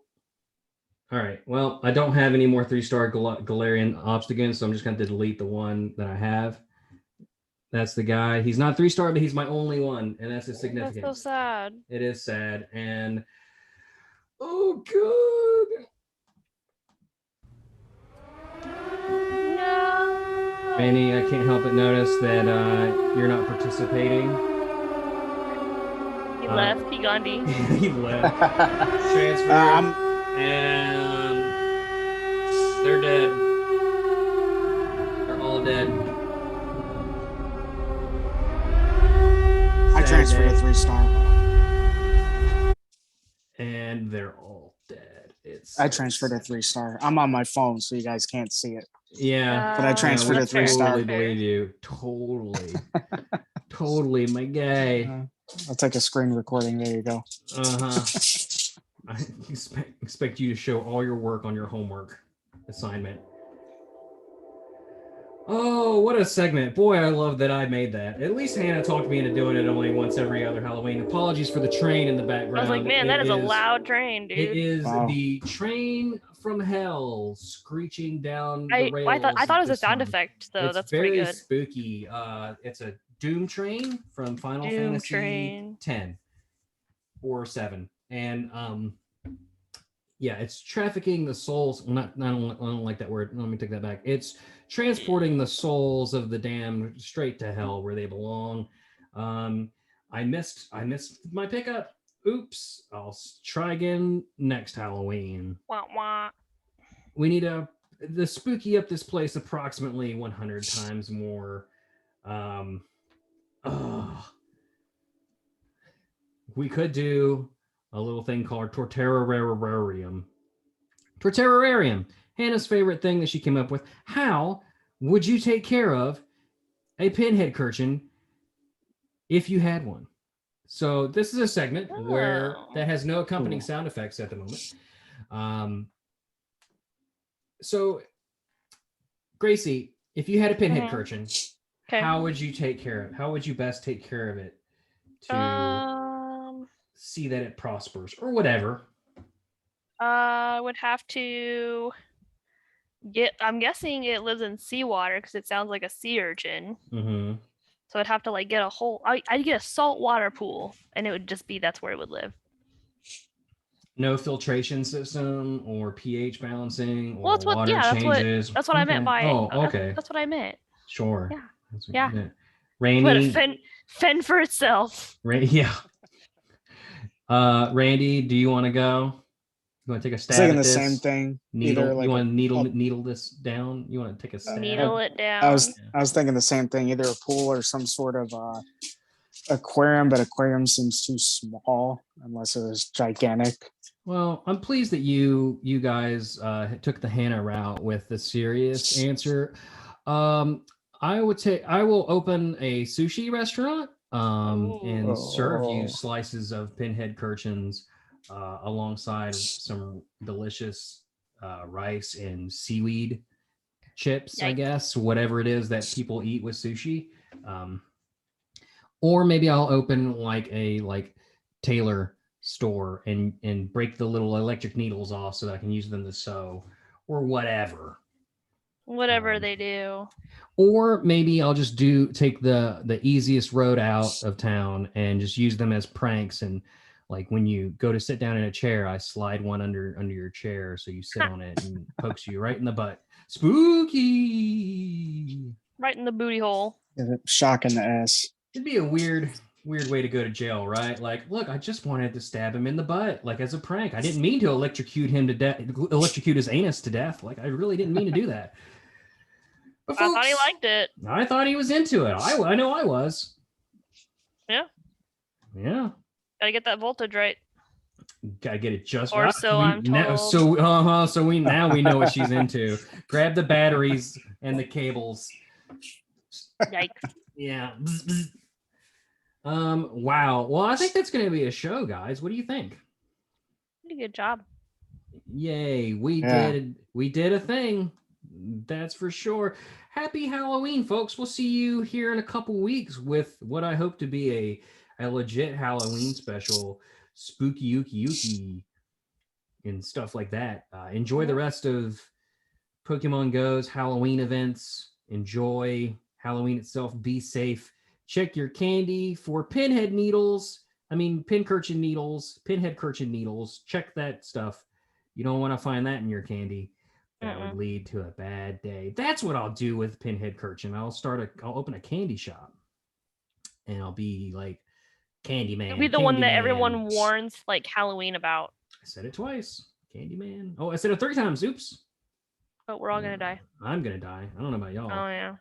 All right. Well, I don't have any more 3-star Galarian Obstagoon, so I'm just going to delete the one that I have. That's the guy. He's not 3-star, but he's my only one, and that's his significance. That's so sad. It is sad, and oh god. No. Manny, I can't help but notice that you're not participating. He left. He Gandhi. He left. Transfer. And they're dead. They're all dead. I transferred a 3-star. And they're all dead. I transferred a 3-star. I'm on my phone, so you guys can't see it. Yeah. But I transferred a 3-star. Totally believe you. Totally, my guy. I'll take a screen recording. There you go. I expect you to show all your work on your homework assignment. Oh, what a segment. Boy, I love that I made that. At least Hannah talked me into doing it only once every other Halloween. Apologies for the train in the background. I was like, man, that is a loud train, dude. It is the train from hell screeching down the rails. I thought it was a sound effect, though. That's pretty good. It's very spooky. It's a Doom train from Final Fantasy 10 or 7. And Yeah, it's trafficking the souls. Well, I don't like that word. Let me take that back. It's transporting the souls of the damned straight to hell where they belong. I missed my pickup. Oops. I'll try again next Halloween. Wah, wah. We need the spooky up this place approximately 100 times more. We could do a little thing called Torterrarium. Torterrarium. Hannah's favorite thing that she came up with. How would you take care of a Pinheadcurchin if you had one? So this is a segment where that has no accompanying sound effects at the moment. So Gracie, if you had a Pinheadcurchin, how would you take care of it? How would you best take care of it to see that it prospers or whatever? I would have to I'm guessing it lives in seawater because it sounds like a sea urchin. Mm-hmm. So I'd have to like get a whole. I'd get a saltwater pool, and it would just be that's where it would live. No filtration system or pH balancing or Well, that's what. water Yeah, changes. That's what I meant by. Oh, okay. That's what I meant. Sure. Yeah. That's what Yeah. you meant. Randy. But fend for itself. Yeah. Randy, do you want to go? You want to take a stab thinking at the this? same thing. Needle. Either like you want to needle this down? You want to take a stab? Needle it down. I was thinking the same thing. Either a pool or some sort of aquarium, but aquarium seems too small unless it was gigantic. Well, I'm pleased that you guys took the Hannah route with the serious answer. I will open a sushi restaurant and serve you slices of Pinheadcurchins alongside some delicious rice and seaweed chips, I guess, whatever it is that people eat with sushi. Or maybe I'll open like a tailor store and break the little electric needles off so that I can use them to sew or whatever. Whatever they do. Or maybe I'll just take the easiest road out of town and just use them as pranks. And like when you go to sit down in a chair, I slide one under your chair so you sit on it and pokes you right in the butt. Spooky. Right in the booty hole. Shock in the ass. It'd be a weird way to go to jail, right? Like, look, I just wanted to stab him in the butt, like as a prank. I didn't mean to electrocute him to death, electrocute his anus to death. Like, I really didn't mean to do that. But folks, I thought he liked it. I thought he was into it. I know I was. Yeah. Yeah. Gotta get that voltage right. Gotta get it just or right. so I'm told. So we know what she's into. Grab the batteries and the cables. Yikes. Yeah. Wow. Well, I think that's going to be a show, guys. What do you think? Pretty good job. Yay. We did a thing. That's for sure. Happy Halloween, folks. We'll see you here in a couple weeks with what I hope to be a legit Halloween special, spooky yuki and stuff like that. Enjoy the rest of Pokemon Go's Halloween events. Enjoy Halloween itself. Be safe. Check your candy for Pinheadcurchin needles. Check that stuff. You don't want to find that in your candy. That would lead to a bad day. That's what I'll do with Pinheadcurchin. I'll open a candy shop, and I'll be like Candyman. It'll be the one that everyone warns like Halloween about. I said it twice. Candyman. Oh, I said it 3 times. Oops. But we're all gonna die. I'm gonna die. I don't know about y'all. Oh yeah.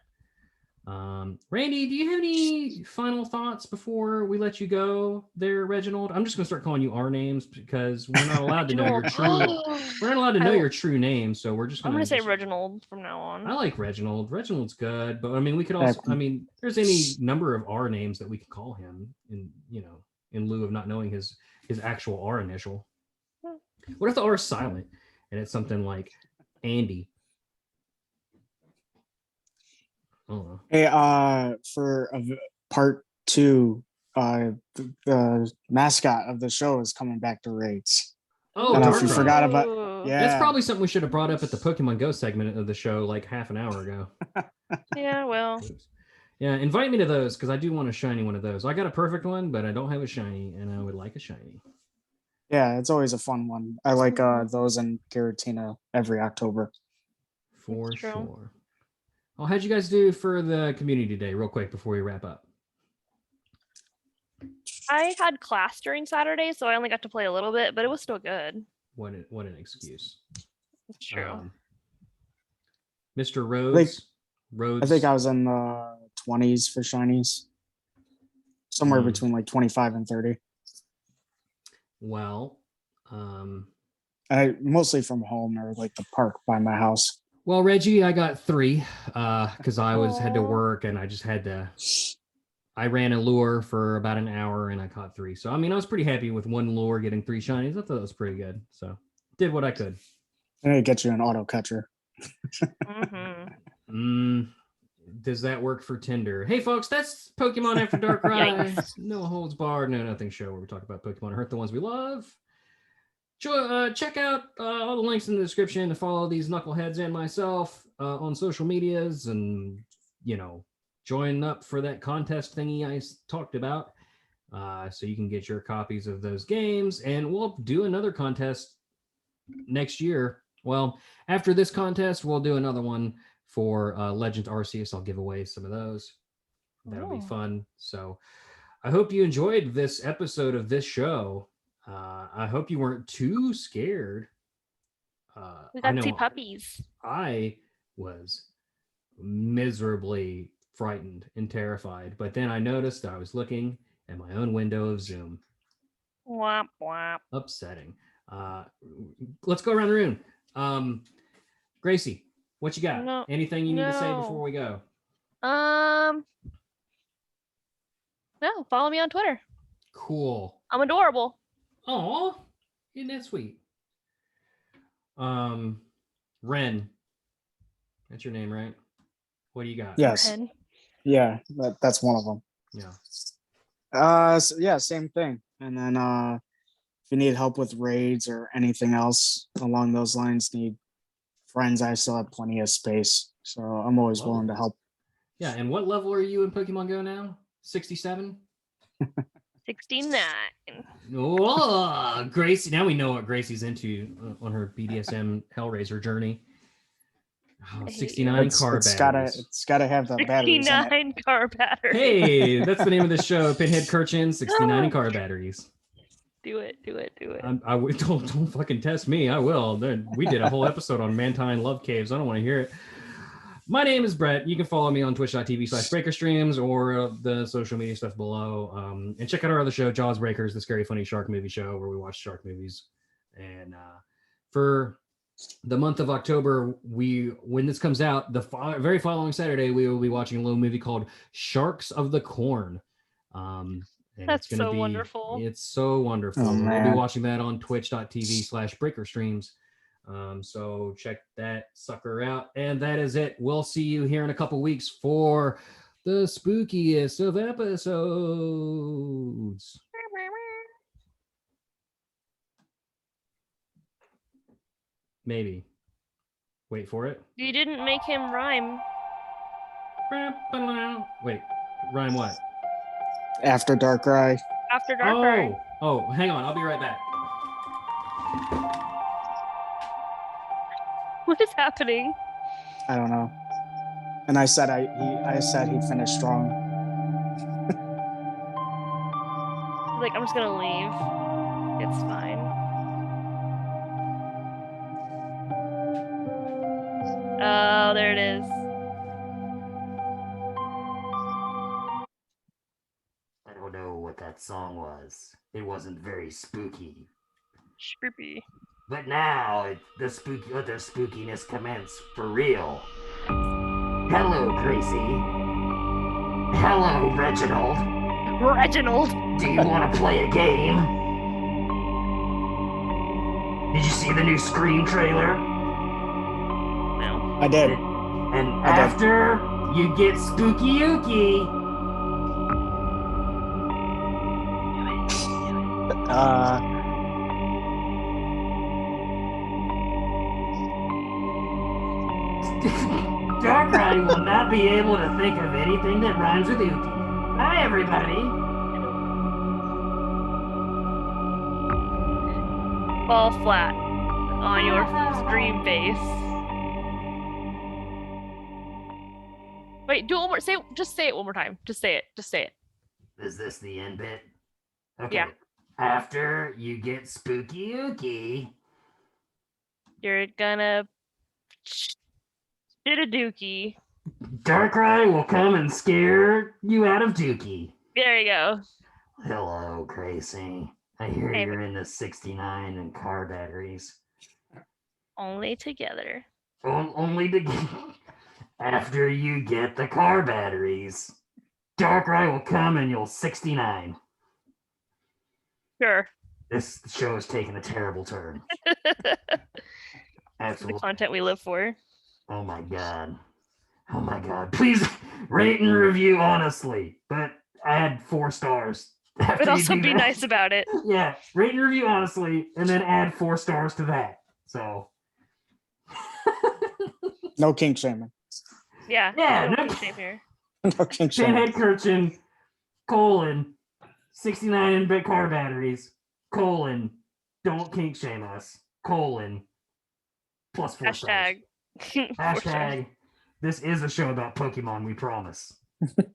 Randy, do you have any final thoughts before we let you go there, Reginald? I'm just gonna start calling you our names because we're not allowed to know your true your true name, so we're just gonna say Reginald from now on. I like Reginald. Reginald's good, but I mean we could also there's any number of R names that we could call him in lieu of not knowing his actual R initial. What if the R is silent and it's something like Andy? Hey, for part 2, the mascot of the show is coming back to Rhayes. Oh, and if you forgot about, that's probably something we should have brought up at the Pokemon Go segment of the show like half an hour ago. Yeah, well. Yeah, invite me to those because I do want a shiny one of those. I got a perfect one, but I don't have a shiny, and I would like a shiny. Yeah, it's always a fun one. I like those in Giratina every October. For That's true. sure. Well, how'd you guys do for the community day, real quick, before we wrap up? I had class during Saturday, so I only got to play a little bit, but it was still good. What an excuse. It's true. Mr. Rhodes. I think I was in the 20s for shinies. Somewhere between like 25 and 30. Well, I mostly from home or like the park by my house. well, Reggie, I got 3 because I had to work and I just had to. I ran a lure for about an hour and I caught 3. So I mean, I was pretty happy with 1 lure getting 3 shinies. I thought that was pretty good. So did what I could. I need to get you an auto catcher. Does that work for Tinder? Hey, folks, that's Pokemon After Dark Rhayes. No holds barred, no nothing show where we talk about Pokemon and hurt the ones we love. Check out all the links in the description to follow these knuckleheads and myself on social medias, and join up for that contest thingy I talked about, so you can get your copies of those games. And we'll do another contest next year. Well, after this contest, we'll do another one for Legends Arceus. I'll give away some of those. That'll be fun. So I hope you enjoyed this episode of this show. I hope you weren't too scared. We got to see puppies. I was miserably frightened and terrified, but then I noticed I was looking at my own window of Zoom. Womp womp. Upsetting. Let's go around the room. Gracie, what you got? No, Anything you need to say before we go? No, follow me on Twitter. Cool. I'm adorable. Aw, isn't that sweet? Ren. That's your name, right? What do you got? Yes. Ren. Yeah, that's one of them. Yeah. So yeah, same thing. And then if you need help with raids or anything else along those lines, need friends, I still have plenty of space. So I'm always willing to help. Yeah, and what level are you in Pokemon Go now? 67? 69. Oh, Gracie. Now we know what Gracie's into on her BDSM Hellraiser journey. Oh, 69 car batteries. It's gotta have the batteries. 69 car batteries. Hey, that's the name of the show. Pinheadcurchin, 69 car batteries. Do it. Don't fucking test me. I will. We did a whole episode on Mantine Love Caves. I don't want to hear it. My name is Bret. You can follow me on twitch.tv/breakerstreams or the social media stuff below. And check out our other show, Jaws Breakers, the scary, funny shark movie show where we watch shark movies. And for the month of October, when this comes out, the very following Saturday, we will be watching a little movie called Sharks of the Corn. And That's it's gonna be wonderful. It's so wonderful. Oh, we'll be watching that on twitch.tv/breakerstreams. So check that sucker out. And that is it. We'll see you here in a couple weeks for the spookiest of episodes. Maybe. Wait for it. You didn't make him rhyme. Wait, rhyme what? After Dark Rye. After Dark Rye. Oh, hang on. I'll be right back. What is happening? I don't know. And I said I said he'd finish strong. Like, I'm just gonna leave. It's fine. Oh, there it is. I don't know what that song was. It wasn't very spooky. Spooky. But now the spookiness commence for real. Hello, Gracie. Hello, Reginald. Reginald. Do you want to play a game? Did you see the new Scream trailer? No. I did. And after you get spooky ooky. Darkrai will not be able to think of anything that rhymes with ooky. Hi, everybody. fall flat on your dream face. Wait, do it one more. Just say it one more time. Just say it. Just say it. Is this the end bit? Okay. Yeah. After you get spooky ooky, You're gonna shit a dookie. Darkrai will come and scare you out of dookie. There you go. Hello, Gracie. I hear Hey, you're into 69 and car batteries. only together. Only to get... After you get the car batteries, Darkrai will come and you'll 69. Sure. This show is taking a terrible turn. The Absolutely. content we live for. Oh my god. Oh my god. Please rate and review honestly, but add 4 stars. But also be nice about it. Yeah, rate and review honestly, and then add 4 stars to that. So. No kink shaming. Yeah. Yeah, No no- kink shame here. No kink shaming. Pinheadcurchin, colon, 69-bit car batteries, colon, don't kink shame us, colon, plus 4 stars. Hashtag. Hashtag, this is a show about Pokemon, we promise. God.